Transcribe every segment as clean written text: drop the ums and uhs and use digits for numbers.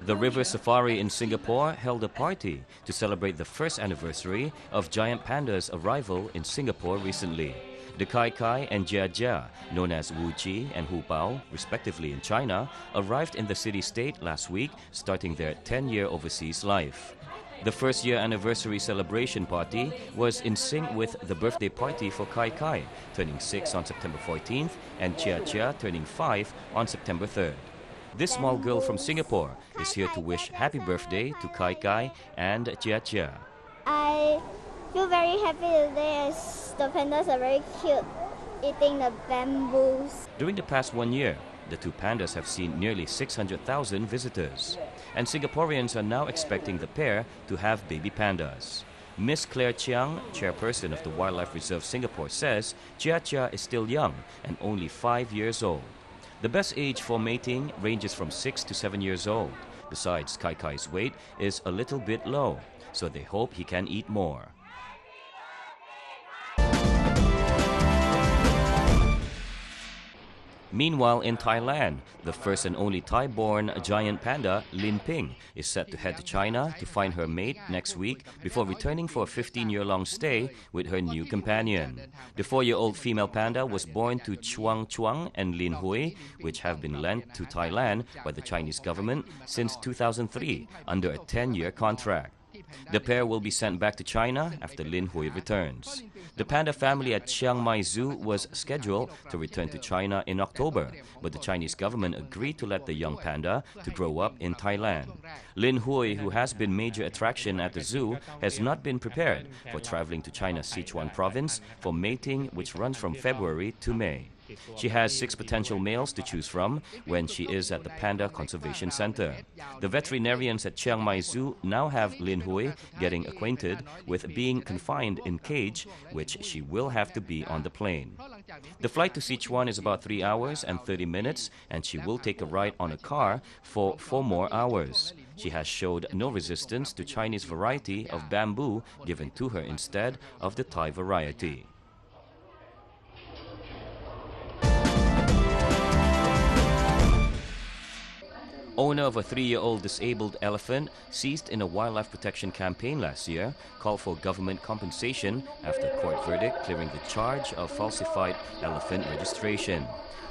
The River Safari in Singapore held a party to celebrate the first anniversary of giant panda's arrival in Singapore recently. The Kai Kai and Jia Jia, known as Wu Ji and Hu Bao, respectively in China, arrived in the city-state last week, starting their 10-year overseas life. The first-year anniversary celebration party was in sync with the birthday party for Kai Kai, turning 6 on September 14th, and Jia Jia turning 5 on September 3rd. This small girl from Singapore is here to wish happy birthday to Kai Kai and Jia Jia. I feel very happy today as the pandas are very cute, eating the bamboos. During the past 1 year, the two pandas have seen nearly 600,000 visitors. And Singaporeans are now expecting the pair to have baby pandas. Miss Claire Chiang, chairperson of the Wildlife Reserve Singapore, says Jia Jia is still young and only 5 years old. The best age for mating ranges from 6 to 7 years old. Besides, Kai Kai's weight is a little bit low, so they hope he can eat more. Meanwhile, in Thailand, the first and only Thai-born giant panda, Lin Ping, is set to head to China to find her mate next week before returning for a 15-year-long stay with her new companion. The 4-year-old female panda was born to Chuang Chuang and Lin Hui, which have been lent to Thailand by the Chinese government since 2003 under a 10-year contract. The pair will be sent back to China after Lin Hui returns. The panda family at Chiang Mai Zoo was scheduled to return to China in October, but the Chinese government agreed to let the young panda to grow up in Thailand. Lin Hui, who has been major attraction at the zoo, has not been prepared for traveling to China's Sichuan province for mating, which runs from February to May. She has 6 potential males to choose from when she is at the Panda Conservation Center. The veterinarians at Chiang Mai Zoo now have Lin Hui getting acquainted with being confined in cage, which she will have to be on the plane. The flight to Sichuan is about 3 hours and 30 minutes, and she will take a ride on a car for 4 more hours. She has showed no resistance to Chinese variety of bamboo given to her instead of the Thai variety. Owner of a 3-year-old disabled elephant seized in a wildlife protection campaign last year called for government compensation after a court verdict clearing the charge of falsified elephant registration.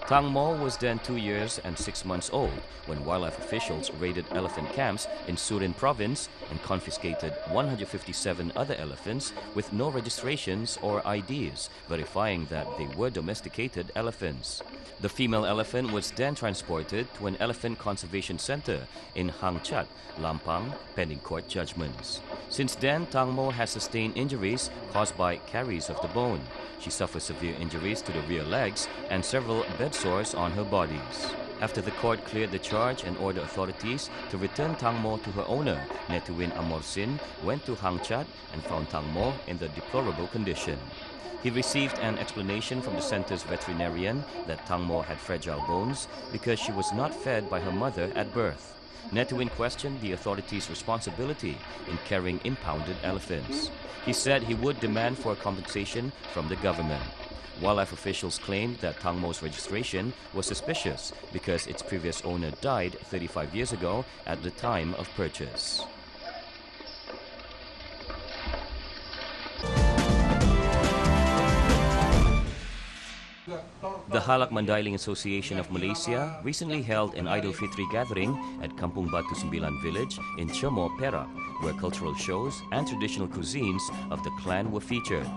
Tang Mo was then 2 years and 6 months old when wildlife officials raided elephant camps in Surin province and confiscated 157 other elephants with no registrations or IDs, verifying that they were domesticated elephants. The female elephant was then transported to an elephant conservation center in Hang Chat, Lampang, pending court judgments. Since then, Tang Mo has sustained injuries caused by caries of the bone. She suffered severe injuries to the rear legs and several bed sores on her bodies. After the court cleared the charge and ordered authorities to return Tang Mo to her owner, Netuwin Amorsin went to Hang Chat and found Tang Mo in the deplorable condition. He received an explanation from the center's veterinarian that Tang Mo had fragile bones because she was not fed by her mother at birth. Netuwin questioned the authorities' responsibility in carrying impounded elephants. He said he would demand for compensation from the government. Wildlife officials claimed that Tang Mo's registration was suspicious because its previous owner died 35 years ago at the time of purchase. The Halak Mandailing Association of Malaysia recently held an Idul Fitri gathering at Kampung Batu Sembilan village in Cemor, Perak, where cultural shows and traditional cuisines of the clan were featured.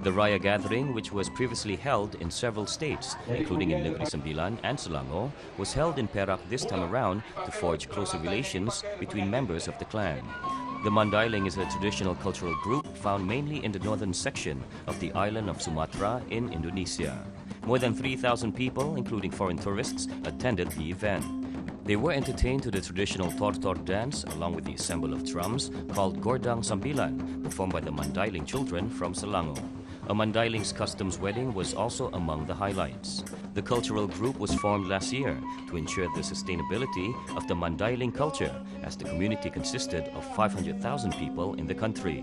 The Raya gathering, which was previously held in several states, including in Negeri Sembilan and Selangor, was held in Perak this time around to forge closer relations between members of the clan. The Mandailing is a traditional cultural group found mainly in the northern section of the island of Sumatra in Indonesia. More than 3,000 people, including foreign tourists, attended the event. They were entertained to the traditional Tor-Tor dance along with the ensemble of drums called Gordang Sambilan, performed by the Mandailing children from Selangor. A Mandailing's customs wedding was also among the highlights. The cultural group was formed last year to ensure the sustainability of the Mandailing culture, as the community consisted of 500,000 people in the country.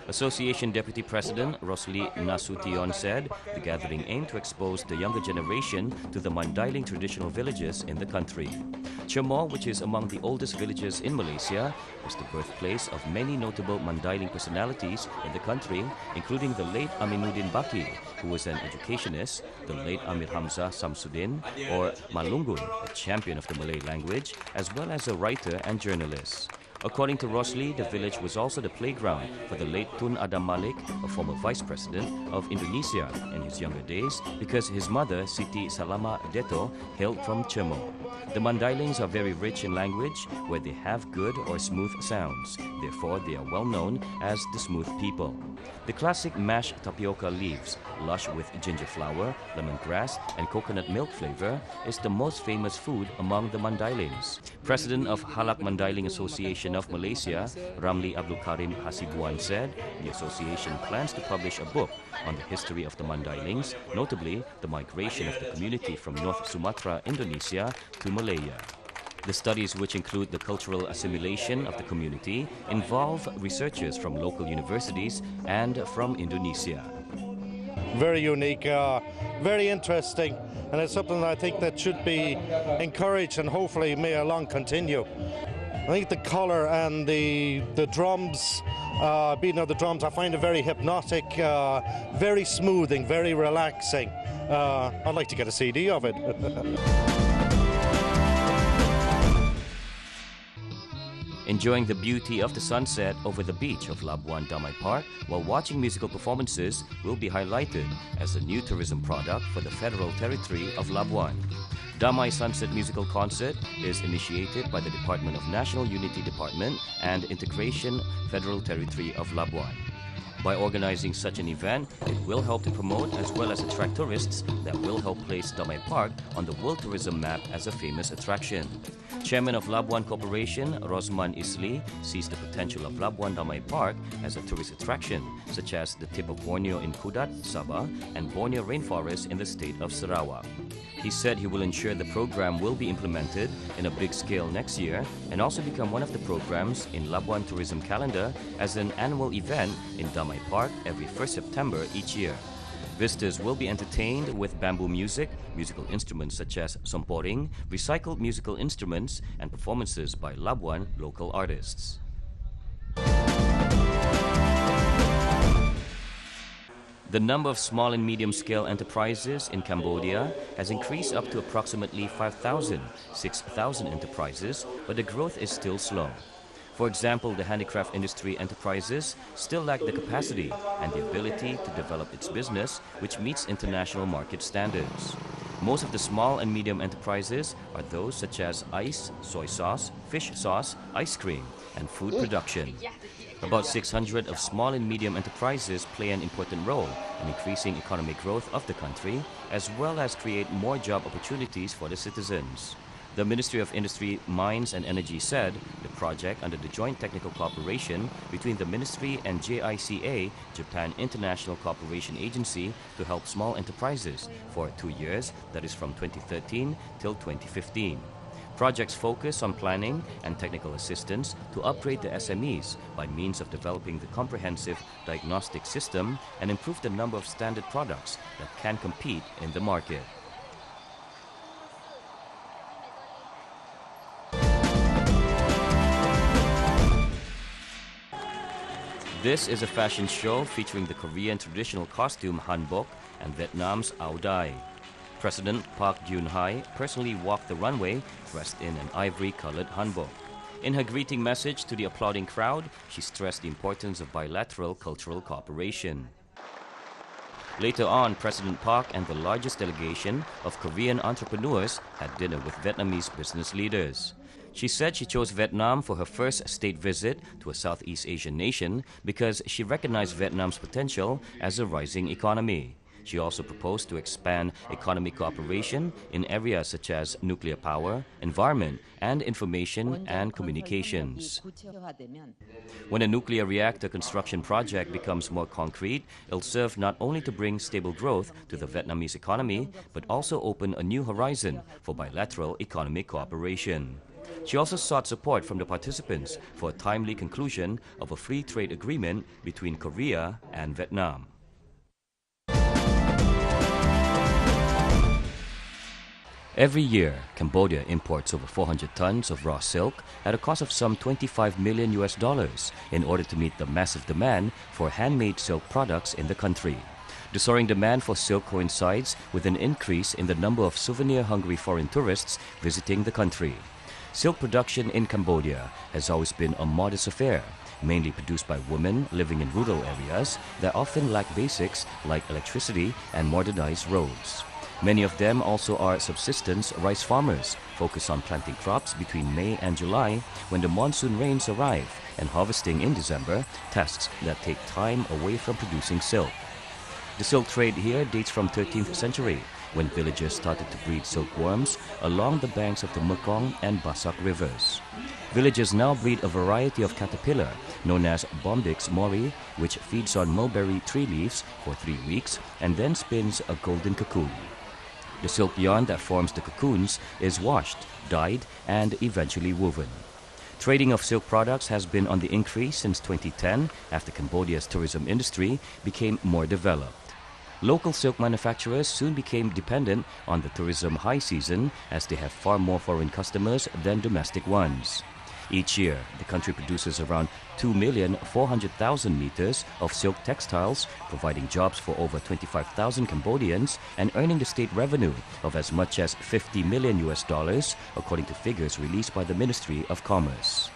Association Deputy President Rosli Nasution said the gathering aimed to expose the younger generation to the Mandailing traditional villages in the country. Cemor, which is among the oldest villages in Malaysia, was the birthplace of many notable Mandailing personalities in the country, including the late Aminuddin Baki, who was an educationist, the late Amir Hamzah Samsudin, or Malungun, a champion of the Malay language, as well as a writer and journalist. According to Rosli, the village was also the playground for the late Tun Adam Malik, a former vice president of Indonesia in his younger days, because his mother, Siti Salama Deto, hailed from Cemor. The Mandailings are very rich in language, where they have good or smooth sounds. Therefore, they are well known as the smooth people. The classic mashed tapioca leaves, lush with ginger flower, lemongrass, and coconut milk flavor, is the most famous food among the Mandailings. President of Halak Mandailing Association of Malaysia, Ramli Abdul Karim Hasibuan, said the association plans to publish a book on the history of the Mandailings, notably the migration of the community from North Sumatra, Indonesia, to Malaya. The studies, which include the cultural assimilation of the community, involve researchers from local universities and from Indonesia. Very unique, very interesting, and it's something I think that should be encouraged and hopefully may long continue. I think the colour and the drums, beating of the drums, I find it very hypnotic, very smoothing, very relaxing. I'd like to get a CD of it. Enjoying the beauty of the sunset over the beach of Labuan Damai Park while watching musical performances will be highlighted as a new tourism product for the Federal Territory of Labuan. Damai Sunset Musical Concert is initiated by the Department of National Unity Department and Integration Federal Territory of Labuan. By organizing such an event, it will help to promote as well as attract tourists that will help place Damai Park on the world tourism map as a famous attraction. Chairman of Labuan Corporation, Rosman Isli, sees the potential of Labuan Damai Park as a tourist attraction, such as the tip of Borneo in Kudat, Sabah, and Borneo rainforest in the state of Sarawak. He said he will ensure the program will be implemented in a big scale next year and also become one of the programs in Labuan tourism calendar as an annual event in Damai Park every 1st September each year. Visitors will be entertained with bamboo music, musical instruments such as somporing, recycled musical instruments, and performances by Labuan local artists. The number of small and medium-scale enterprises in Cambodia has increased up to approximately 5,000, 6,000 enterprises, but the growth is still slow. For example, the handicraft industry enterprises still lack the capacity and the ability to develop its business, which meets international market standards. Most of the small and medium enterprises are those such as ice, soy sauce, fish sauce, ice cream, and food production. About 600 of small and medium enterprises play an important role in increasing economic growth of the country, as well as create more job opportunities for the citizens. The Ministry of Industry, Mines and Energy said the project under the joint technical cooperation between the Ministry and JICA, Japan International Cooperation Agency, to help small enterprises for 2 years, that is from 2013 till 2015. Projects focus on planning and technical assistance to upgrade the SMEs by means of developing the comprehensive diagnostic system and improve the number of standard products that can compete in the market. This is a fashion show featuring the Korean traditional costume hanbok and Vietnam's áo dai. President Park Geun-hye personally walked the runway dressed in an ivory-colored hanbok. In her greeting message to the applauding crowd, she stressed the importance of bilateral cultural cooperation. Later on, President Park and the largest delegation of Korean entrepreneurs had dinner with Vietnamese business leaders. She said she chose Vietnam for her first state visit to a Southeast Asian nation because she recognized Vietnam's potential as a rising economy. She also proposed to expand economic cooperation in areas such as nuclear power, environment, and information and communications. When a nuclear reactor construction project becomes more concrete, it'll serve not only to bring stable growth to the Vietnamese economy, but also open a new horizon for bilateral economic cooperation. She also sought support from the participants for a timely conclusion of a free trade agreement between Korea and Vietnam. Every year, Cambodia imports over 400 tons of raw silk at a cost of some $25 million in order to meet the massive demand for handmade silk products in the country. The soaring demand for silk coincides with an increase in the number of souvenir-hungry foreign tourists visiting the country. Silk production in Cambodia has always been a modest affair, mainly produced by women living in rural areas that often lack basics like electricity and modernized roads. Many of them also are subsistence rice farmers, focused on planting crops between May and July when the monsoon rains arrive, and harvesting in December, tasks that take time away from producing silk. The silk trade here dates from 13th century, when villagers started to breed silkworms along the banks of the Mekong and Basak rivers. Villagers now breed a variety of caterpillar known as Bombyx mori, which feeds on mulberry tree leaves for 3 weeks and then spins a golden cocoon. The silk yarn that forms the cocoons is washed, dyed, and eventually woven. Trading of silk products has been on the increase since 2010 after Cambodia's tourism industry became more developed. Local silk manufacturers soon became dependent on the tourism high season as they have far more foreign customers than domestic ones. Each year, the country produces around 2,400,000 meters of silk textiles, providing jobs for over 25,000 Cambodians and earning the state revenue of as much as $50 million, according to figures released by the Ministry of Commerce.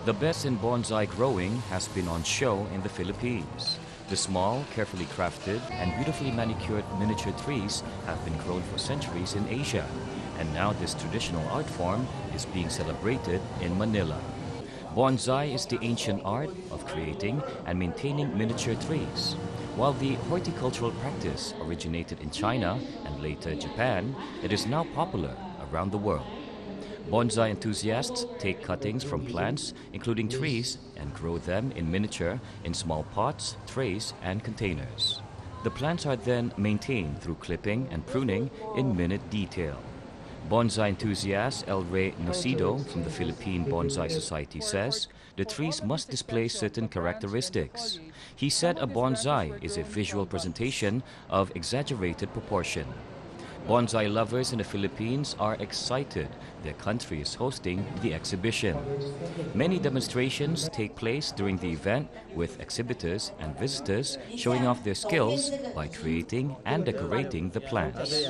The best in bonsai growing has been on show in the Philippines. The small, carefully crafted, and beautifully manicured miniature trees have been grown for centuries in Asia, and now this traditional art form is being celebrated in Manila. Bonsai is the ancient art of creating and maintaining miniature trees. While the horticultural practice originated in China and later Japan, it is now popular around the world. Bonsai enthusiasts take cuttings from plants, including trees, and grow them in miniature in small pots, trays, and containers. The plants are then maintained through clipping and pruning in minute detail. Bonsai enthusiast El Rey Nocido from the Philippine Bonsai Society says the trees must display certain characteristics. He said a bonsai is a visual presentation of exaggerated proportion. Bonsai lovers in the Philippines are excited their country is hosting the exhibition. Many demonstrations take place during the event with exhibitors and visitors showing off their skills by creating and decorating the plants.